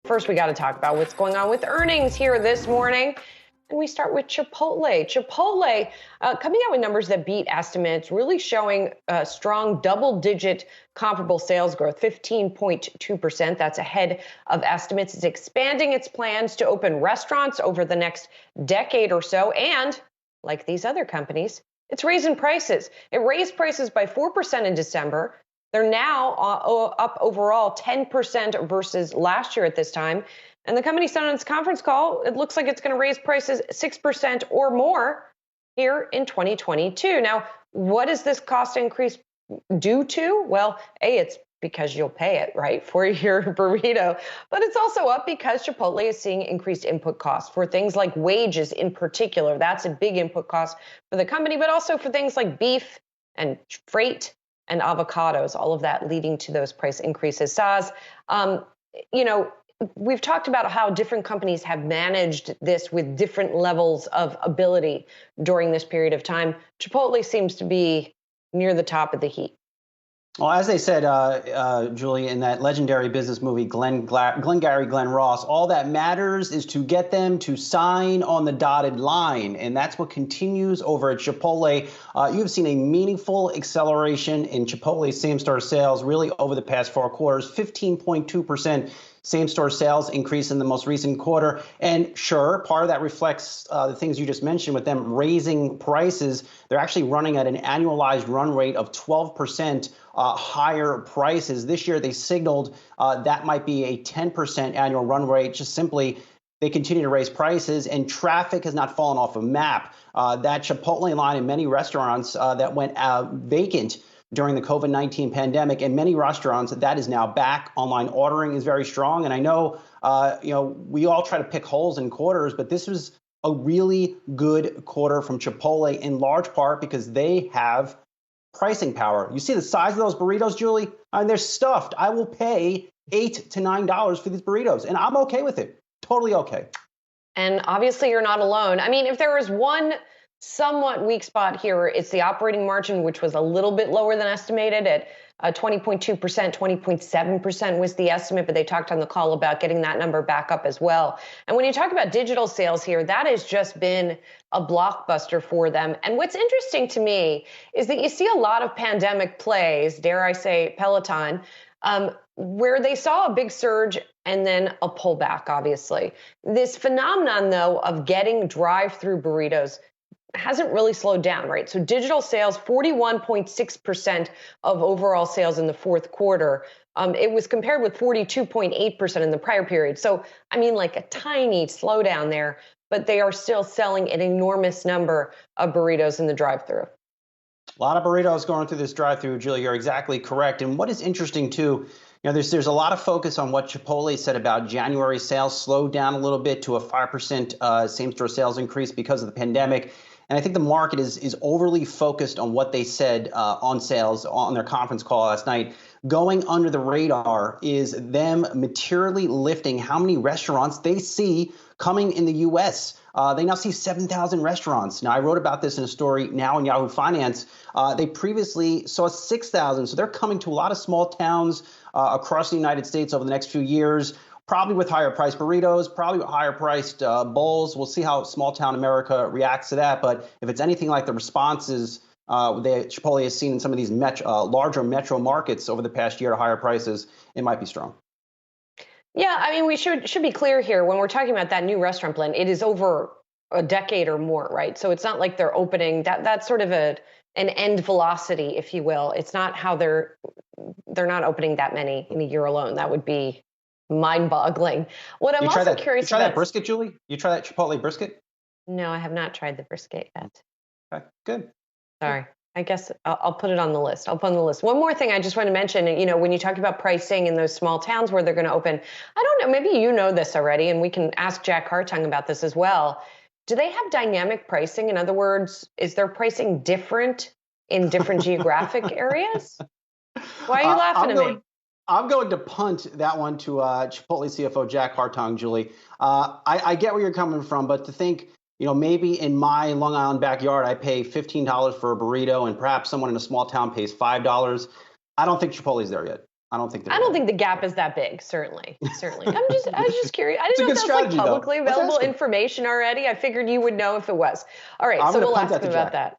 First, we got to talk about what's going on with earnings here this morning. And we start with Chipotle. Chipotle coming out with numbers that beat estimates, really showing strong double-digit comparable sales growth, 15.2%. That's ahead of estimates. It's expanding its plans to open restaurants over the next decade or so. And like these other companies, it's raising prices. It raised prices by 4% in December. They're now up overall 10% versus last year at this time. And the company said on its conference call, it looks like it's going to raise prices 6% or more here in 2022. Now, what is this cost increase due to? Well, it's because you'll pay it, right, for your burrito. But it's also up because Chipotle is seeing increased input costs for things like wages in particular. That's a big input cost for the company, but also for things like beef and freight and avocados, all of that leading to those price increases. Saz, we've talked about how different companies have managed this with different levels of ability during this period of time. Chipotle seems to be near the top of the heap. Well, as they said, Julie, in that legendary business movie, Glengarry Glen Ross, all that matters is to get them to sign on the dotted line. And that's what continues over at Chipotle. You've seen a meaningful acceleration in Chipotle's same-store sales really over the past 4 quarters, 15.2% same-store sales increase in the most recent quarter. And sure, part of that reflects the things you just mentioned with them raising prices. They're actually running at an annualized run rate of 12% higher prices. This year, they signaled that might be a 10% annual run rate. Just simply, they continue to raise prices, and traffic has not fallen off a map. That Chipotle line in many restaurants that went vacant during the COVID-19 pandemic, and many restaurants that is now back. Online ordering is very strong. And I know, we all try to pick holes in quarters, but this was a really good quarter from Chipotle in large part because they have pricing power. You see the size of those burritos, Julie? I mean, they're stuffed. I will pay $8 to $9 for these burritos, and I'm okay with it. Totally okay. And obviously, you're not alone. I mean, if there was one somewhat weak spot here, it's the operating margin, which was a little bit lower than estimated at 20.2%, 20.7% was the estimate, but they talked on the call about getting that number back up as well. And when you talk about digital sales here, that has just been a blockbuster for them. And what's interesting to me is that you see a lot of pandemic plays, dare I say Peloton, where they saw a big surge and then a pullback, obviously. This phenomenon, though, of getting drive-through burritos hasn't really slowed down, right? So digital sales, 41.6% of overall sales in the fourth quarter. It was compared with 42.8% in the prior period. So, I mean, like a tiny slowdown there, but they are still selling an enormous number of burritos in the drive-thru. A lot of burritos going through this drive-thru, Julie. You're exactly correct. And what is interesting, too, there's a lot of focus on what Chipotle said about January sales slowed down a little bit to a 5% same-store sales increase because of the pandemic. And I think the market is overly focused on what they said on sales on their conference call last night. Going under the radar is them materially lifting how many restaurants they see coming in the U.S. They now see 7,000 restaurants. Now, I wrote about this in a story now in Yahoo Finance. They previously saw 6,000. So they're coming to a lot of small towns across the United States over the next few years. Probably with higher priced burritos, probably with higher priced bowls. We'll see how small town America reacts to that. But if it's anything like the responses that Chipotle has seen in some of these larger metro markets over the past year to higher prices, it might be strong. Yeah, I mean, we should be clear here when we're talking about that new restaurant plan. It is over a decade or more, right? So it's not like they're opening that's sort of an end velocity, if you will. It's not how they're not opening that many in a year alone. That would be mind-boggling. What I'm also curious about. You try that brisket, Julie? You try that Chipotle brisket? No, I have not tried the brisket yet. Okay, good. Sorry. I guess I'll put it on the list. I'll put on the list. One more thing I just want to mention, when you talk about pricing in those small towns where they're going to open, I don't know, maybe you know this already, and we can ask Jack Hartung about this as well. Do they have dynamic pricing? In other words, is their pricing different in different geographic areas? Why are you laughing at me? I'm going to punt that one to Chipotle CFO Jack Hartung, Julie. I get where you're coming from, but to think, maybe in my Long Island backyard, I pay $15 for a burrito and perhaps someone in a small town pays $5. I don't think Chipotle's there yet. I don't think the gap is that big. Certainly. I was just curious. I didn't know if that's like publicly available information already. I figured you would know if it was. All right, so we'll ask him about that.